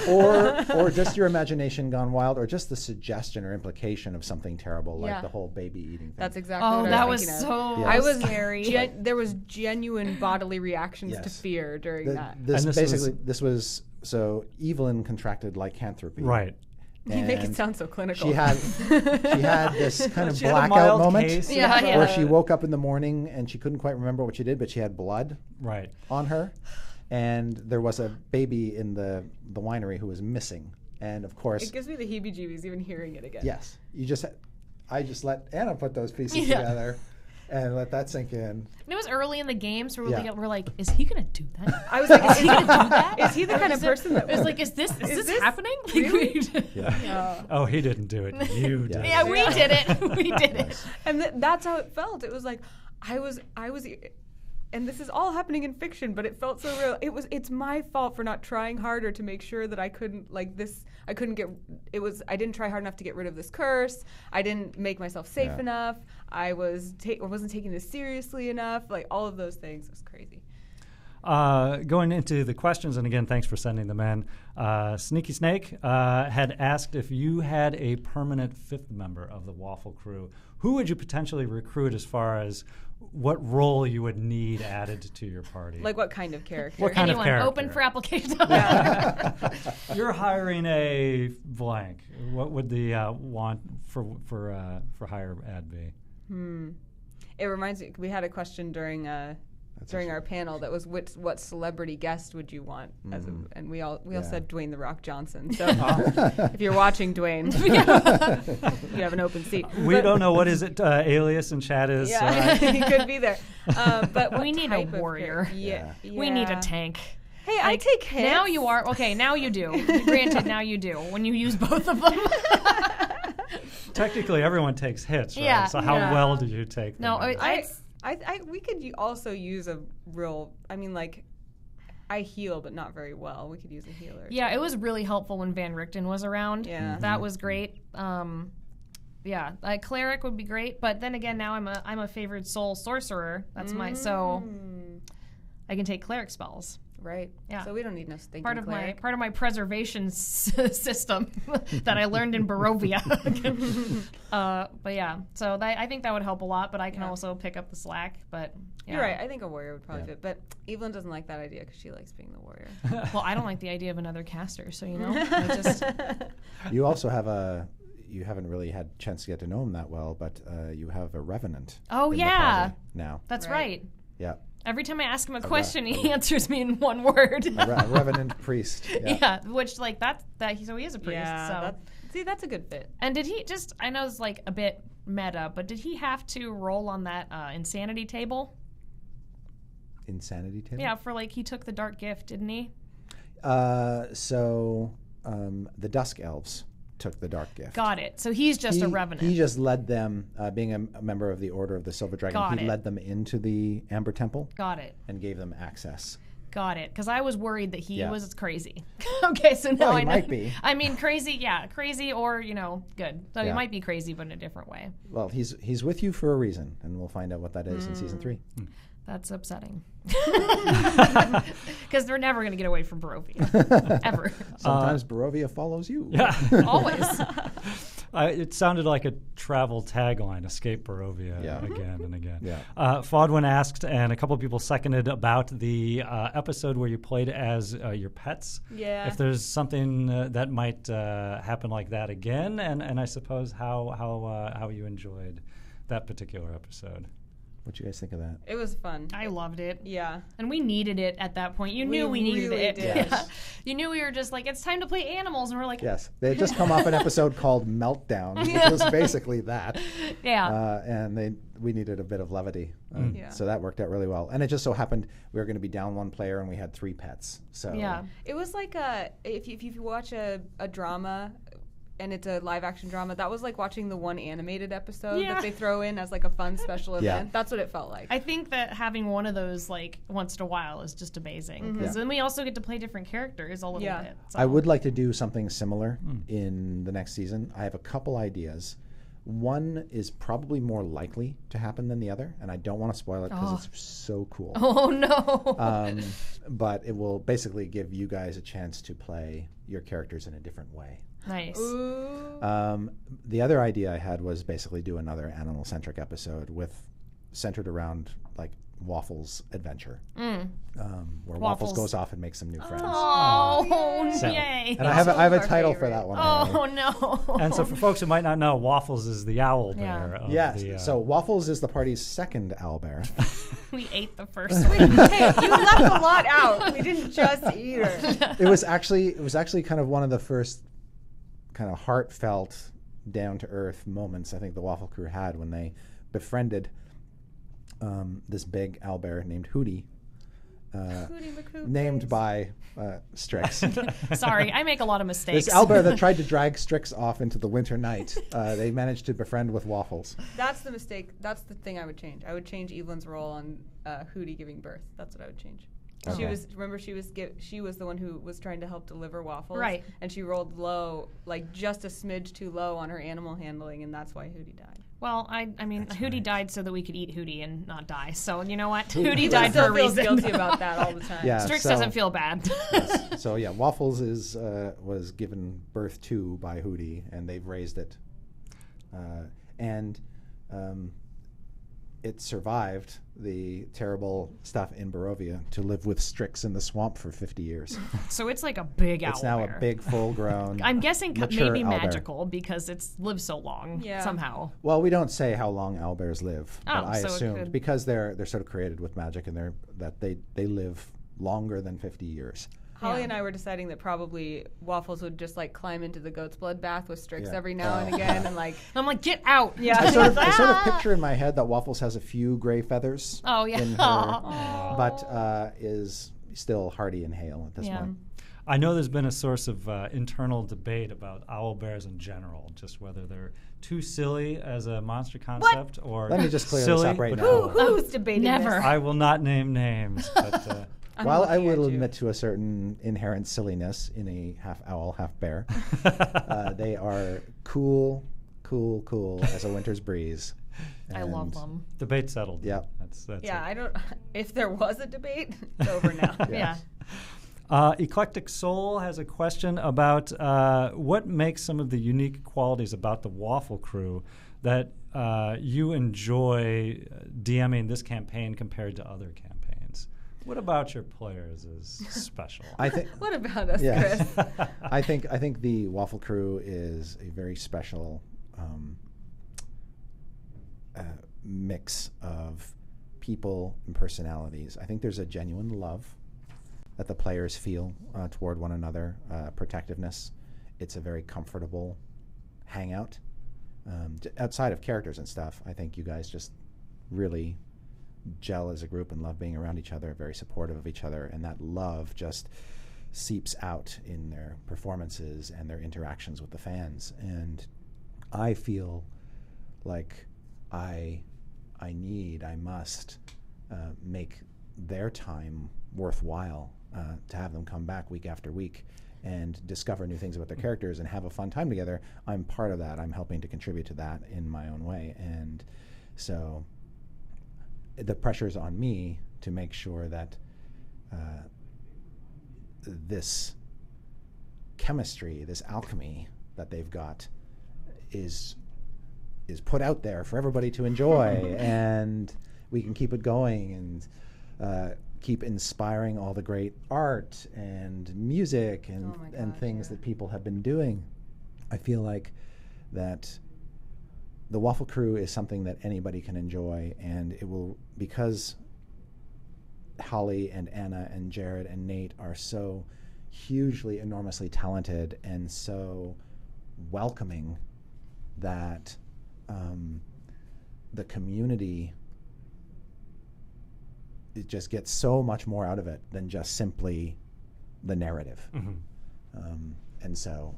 or just your imagination gone wild, or just the suggestion or implication of something terrible, like the whole baby eating thing. That's exactly what that I was was so thinking of. I was scary. There was genuine bodily reactions to Yes. fear during that. This was so Evelyn contracted lycanthropy. Right. You make it sound so clinical. She had this kind of She had a blackout mild moment case. where she woke up in the morning and she couldn't quite remember what she did, but she had blood on her, and there was a baby in the winery who was missing, and of course it gives me the heebie-jeebies even hearing it again. Yes, I just let Anna put those pieces together and let that sink in. And it was early in the game, so we're like, is he gonna do that? I was like, is he gonna do that? Is he the kind of person that was like, is this happening? Like, really? Oh, he didn't do it. You did. Yeah, we did it. We did it. And that's how it felt. It was like I was and this is all happening in fiction, but it felt so real. It's my fault for not trying harder to make sure that I didn't try hard enough to get rid of this curse. I didn't make myself safe enough. I wasn't taking this seriously enough. Like all of those things. It was crazy. Going into the questions, and again, thanks for sending them in. Sneaky Snake had asked if you had a permanent fifth member of the Waffle Crew, who would you potentially recruit as far as what role you would need added to your party? Like what kind of character? What kind Anyone of character? open for application. You're hiring a blank. What would the want for hire ad be? It reminds me, we had a question during our panel that was what celebrity guest would you want and we all said Dwayne The Rock Johnson. So if you're watching, Dwayne, you have an open seat. We don't know what his alias in chat is. Yeah, he could be there. But we need a warrior. We need a tank. Hey, I take hits. Now you are okay. Now you do. Granted, now you do. When you use both of them. Technically, everyone takes hits, right? Yeah. So how well do you take them? No, we could also use a real. I mean, like, I heal, but not very well. We could use a healer. Yeah, it was really helpful when Van Richten was around. Yeah, that was great. Yeah, cleric would be great, but then again, now I'm a favored soul sorcerer. That's so I can take cleric spells. Right. Yeah. So we don't need no stinking part of cleric. my preservation system that I learned in Barovia. But yeah, so I think that would help a lot. But I can also pick up the slack. But yeah. You're right. I think a warrior would probably fit. But Evelyn doesn't like that idea because she likes being the warrior. Well, I don't like the idea of another caster. So I just. You also have you haven't really had a chance to get to know him that well, but you have a revenant. Oh, in the yeah. party now. That's right. Yeah. Every time I ask him a question, he answers me in one word. A revenant priest. Yeah, which so he is a priest. Yeah, that's a good fit. And did he I know it's like a bit meta, but did he have to roll on that insanity table? Insanity table? Yeah, for he took the dark gift, didn't he? So the Dusk Elves took the dark gift. Got it. So he's just a revenant. He just led them, being a member of the Order of the Silver Dragon, led them into the Amber Temple. Got it. And gave them access. Got it. Because I was worried that he was crazy. Okay, so now I know. Might be. I mean, crazy or, good. So he might be crazy, but in a different way. Well, he's with you for a reason, and we'll find out what that is in season 3. That's upsetting. Because they're never going to get away from Barovia. Ever. Sometimes Barovia follows you. Yeah. Always. It sounded like a travel tagline, Escape Barovia, again and again. Yeah. Fodwin asked, and a couple of people seconded, about the episode where you played as your pets. Yeah. If there's something that might happen like that again, and I suppose how you enjoyed that particular episode. What you guys think of that? It was fun. I loved it. Yeah. And we needed it at that point. You knew we needed really it. did. Yeah. Yes. You knew we were just it's time to play animals. And we're like, Yes. They had just come off an episode called Meltdown, which was basically that. Yeah. And we needed a bit of levity. So that worked out really well. And it just so happened we were going to be down one player and we had 3 pets. So yeah. It was like if you watch a drama and it's a live action drama, that was like watching the one animated episode that they throw in as a fun special event. Yeah. That's what it felt like. I think that having one of those once in a while is just amazing. Because then we also get to play different characters a little bit. So. I would like to do something similar in the next season. I have a couple ideas. One is probably more likely to happen than the other, and I don't want to spoil it because it's so cool. Oh, no. But it will basically give you guys a chance to play your characters in a different way. Nice. The other idea I had was basically do another animal-centric episode centered around Waffle's adventure, where Waffles goes off and makes some new friends. Oh, yay! And I have a title for that one. Oh no! And so for folks who might not know, Waffles is the owl bear. Yes. So Waffles is the party's second owl bear. We ate the first one. Hey, you left a lot out. We didn't just eat her. It was actually kind of one of the first kind of heartfelt, down-to-earth moments I think the Waffle Crew had when they befriended this big owlbear named Hootie, named by Strix. Sorry, I make a lot of mistakes. This owlbear that tried to drag Strix off into the winter night, they managed to befriend with Waffles. That's the mistake. That's the thing I would change. I would change Evelyn's role on Hootie giving birth. That's what I would change. She Okay. was she was the one who was trying to help deliver waffles, Right. And she rolled low, like just a smidge too low on her animal handling, and that's why Hootie died. Well, I mean, Hootie right. died so that we could eat Hootie and not die. So you know what? Hootie Hootie died for a Still feels reason. guilty about that all the time. Yeah. Strix so- doesn't feel bad. So yeah, Waffles was given birth to by Hootie, and they've raised it, and it survived the terrible stuff in Barovia to live with Strix in the swamp for 50 years. So it's like a big owl It's now bear. a big, full-grown. I'm guessing mature maybe owlbear. magical because it's lived so long somehow. Well, we don't say how long owlbears live, but Oh, I so it assumed could- because they're sort of created with magic, and they live longer than 50 years. Holly Yeah. and I were deciding that probably Waffles would just like climb into the goat's blood bath with Strix Yeah. every now and again, and like I'm like, get out. Yeah. I sort of picture in my head that Waffles has a few gray feathers Oh, yeah. in her, but is still hardy and hale at this Yeah. point. I know there's been a source of internal debate about owl bears in general, just whether they're too silly as a monster concept or Let me just clear this silly, up right but now. who's debating Never. this? I will not name names, but I'm While I looking will at you. admit to a certain inherent silliness in a half owl, half bear, they are cool as a winter's breeze. I love And- them. debate settled. Yep. That's Yeah, it. I don't. If there was a debate, it's over now. Yeah. Eclectic Soul has a question about what makes some of the unique qualities about the Waffle Crew that you enjoy DMing this campaign compared to other campaigns. What about your players is special? I think. What about us, Yeah. Chris? I think the Waffle Crew is a very special mix of people and personalities. I think there's a genuine love that the players feel toward one another, protectiveness. It's a very comfortable hangout. Outside of characters and stuff, I think you guys just really gel as a group and love being around each other, very supportive of each other, and that love just seeps out in their performances and their interactions with the fans. And I feel like I must make their time worthwhile to have them come back week after week and discover new things about their characters and have a fun time together. I'm part of that. I'm helping to contribute to that in my own way. And so the pressure is on me to make sure that this chemistry, this alchemy that they've got is put out there for everybody to enjoy, and we can keep it going and keep inspiring all the great art and music and Oh my and gosh, things yeah. that people have been doing. I feel like that the Waffle Crew is something that anybody can enjoy, and it will, because Holly and Anna and Jared and Nate are so hugely, enormously talented and so welcoming, that the community, it just gets so much more out of it than just simply the narrative. And so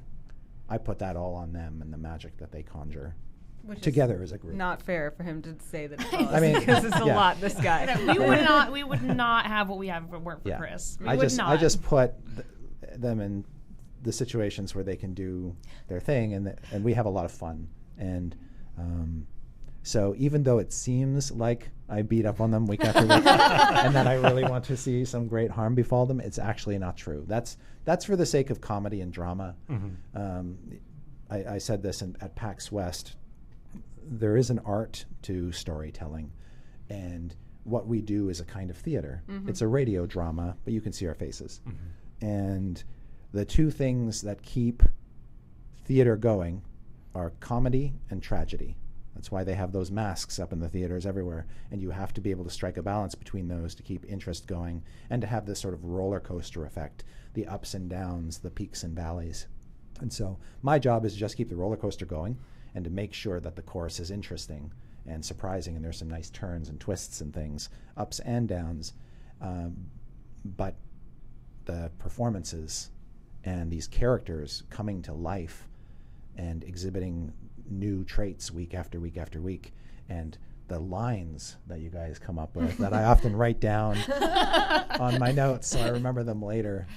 I put that all on them and the magic that they conjure Which is together as a group. not fair for him to say that. It's I mean, because it's a yeah. lot. This guy. We would not have what we have if it weren't for Yeah. Chris. We I would just not. I just put them in the situations where they can do their thing, and we have a lot of fun. And so even though it seems like I beat up on them week after week, and that I really want to see some great harm befall them, it's actually not true. That's for the sake of comedy and drama. I said this at PAX West. There is an art to storytelling, and what we do is a kind of theater. It's a radio drama, but you can see our faces. And the two things that keep theater going are comedy and tragedy. That's why they have those masks up in the theaters everywhere. And you have to be able to strike a balance between those to keep interest going and to have this sort of roller coaster effect, the ups and downs, the peaks and valleys. And so my job is to just keep the roller coaster going and to make sure that the chorus is interesting and surprising, and there's some nice turns and twists and things, ups and downs. But the performances and these characters coming to life and exhibiting new traits week after week after week, and the lines that you guys come up with that I often write down on my notes so I remember them later.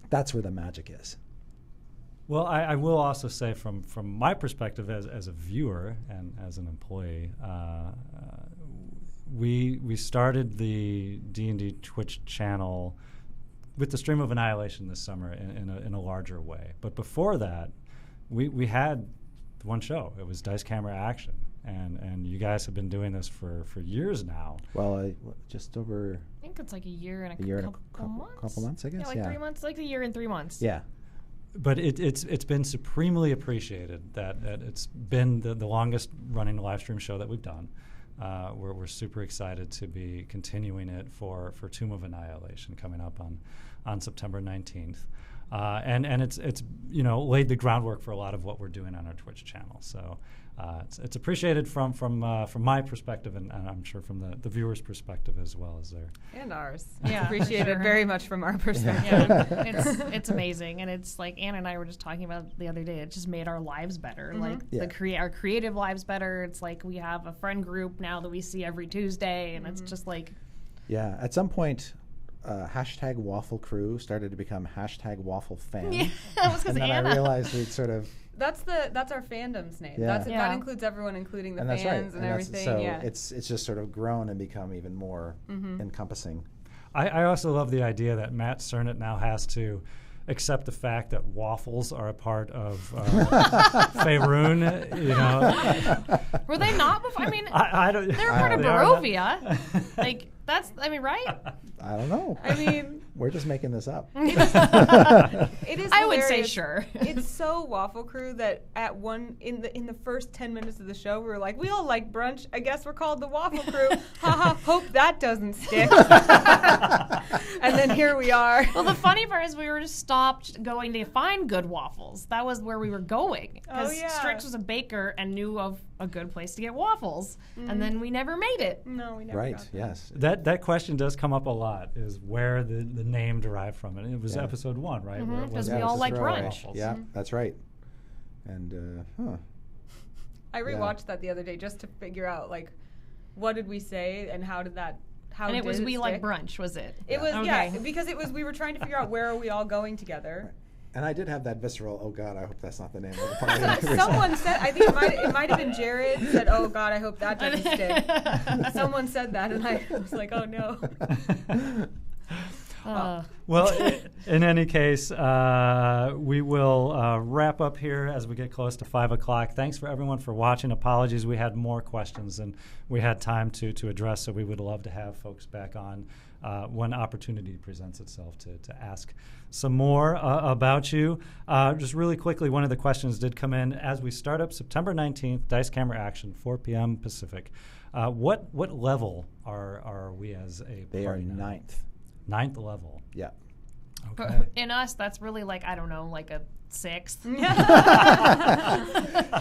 That's where the magic is. Well, I will also say from my perspective as a viewer and as an employee, we started the D&D Twitch channel with the Stream of Annihilation this summer in a larger way. But before that, we had one show. It was Dice Camera Action. And you guys have been doing this for years now. Well, just over... I think it's like a year and a couple months, I guess. Yeah, like 3 months, like a year and 3 months. Yeah. But it's been supremely appreciated that it's been the longest running live stream show that we've done. We're super excited to be continuing it for Tomb of Annihilation coming up on September 19th. And it's laid the groundwork for a lot of what we're doing on our Twitch channel. So it's appreciated from my perspective, and I'm sure from the viewers' perspective as well as there. And ours. Yeah, It's appreciated sure. very much from our perspective. Yeah, it's amazing, and it's like Anna and I were just talking about the other day. It just made our lives better, like our creative lives better. It's like we have a friend group now that we see every Tuesday, and it's just like. Yeah, at some point. Hashtag Waffle Crew started to become hashtag Waffle Fan. Yeah, that was because and then Anna. I realized we'd sort of. That's our fandom's name. Yeah. That includes everyone, including the and fans and everything. So yeah. it's just sort of grown and become even more encompassing. I also love the idea that Matt Cernit now has to accept the fact that waffles are a part of Faerun. Were they not before? I mean, I don't. they're part of Barovia. Like that's. I mean, right? I don't know. I mean, we're just making this up. it is. I would say hilarious. sure. It's so Waffle Crew that in the first 10 minutes of the show we were like, we all like brunch. I guess we're called the Waffle Crew. Haha. Hope that doesn't stick. And then here we are. Well, the funny part is we were just stopped going to find good waffles. That was where we were going because Strix was a baker and knew of a good place to get waffles, and then we never made it. No, we never. Right. got that. Yes. That question does come up a lot, is where the name derived from. And it was episode 1, right? Where it was- Because we all like throwaway. brunch. Yeah, that's right. And I rewatched that the other day just to figure out like what did we say and how did that. And it was did we stick? like brunch, was it? It was Okay. because it was we were trying to figure out where are we all going together. and I did have that visceral. Oh God, I hope that's not the name of the party. Someone said, I think it might have been Jared said, "Oh God, I hope that doesn't stick." Someone said that, and I was like, "Oh no." Well, in any case, we will wrap up here as we get close to 5 o'clock. Thanks for everyone for watching. Apologies, we had more questions than we had time to address, so we would love to have folks back on when opportunity presents itself to ask some more about you. Just really quickly, one of the questions did come in. As we start up September 19th, Dice Camera Action, 4 p.m. Pacific. What level are we as a They are party now? 9th. 9th level. Yeah. Okay. But in us, that's really like, I don't know, like a 6th.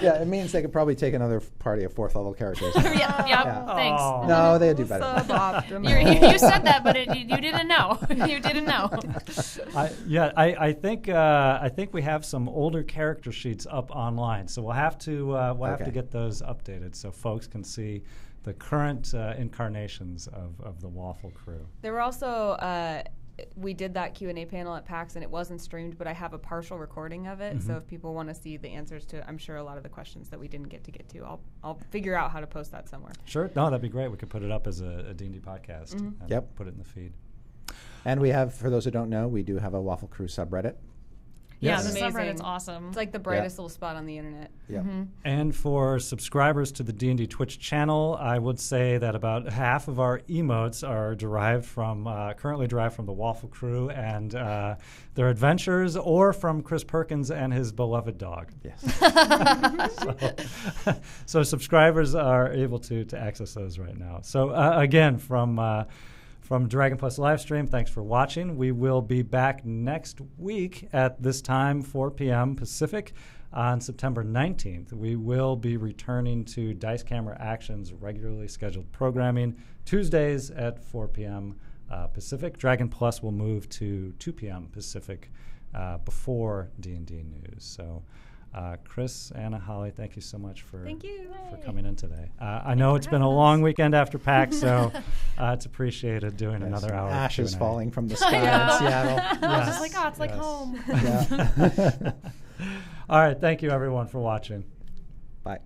Yeah, it means they could probably take another party of 4th level characters. Yeah, thanks. Oh. No, they do better. Suboptimal. You said that, but you didn't know. You didn't know. I think we have some older character sheets up online, so we'll have to get those updated so folks can see the current incarnations of the Waffle Crew. There were also we did that Q&A panel at PAX and it wasn't streamed, but I have a partial recording of it. So if people want to see the answers to, I'm sure, a lot of the questions that we didn't get to, I'll figure out how to post that somewhere. Sure. No, that'd be great. We could put it up as a D&D podcast and Yep. put it in the feed. And we have, for those who don't know, we do have a Waffle Crew subreddit. Yeah, Yes. the subreddit's Amazing. awesome. It's like the brightest little spot on the internet. Yep. And for subscribers to the D&D Twitch channel, I would say that about half of our emotes are currently derived from the Waffle Crew and their adventures, or from Chris Perkins and his beloved dog. Yes. So subscribers are able to access those right now. So again, from Dragon Plus Livestream, thanks for watching. We will be back next week at this time, 4 p.m. Pacific, on September 19th. We will be returning to Dice Camera Action's regularly scheduled programming, Tuesdays at 4 p.m. Pacific. Dragon Plus will move to 2 p.m. Pacific before D&D News. So Chris, Anna, Holly, thank you so much for coming in today. I know it's been a long weekend after PAX, so it's appreciated doing another hour. Ashes Q&A. falling from the sky in Seattle. I was just like, oh, it's like home. Yeah. All right, thank you everyone for watching. Bye.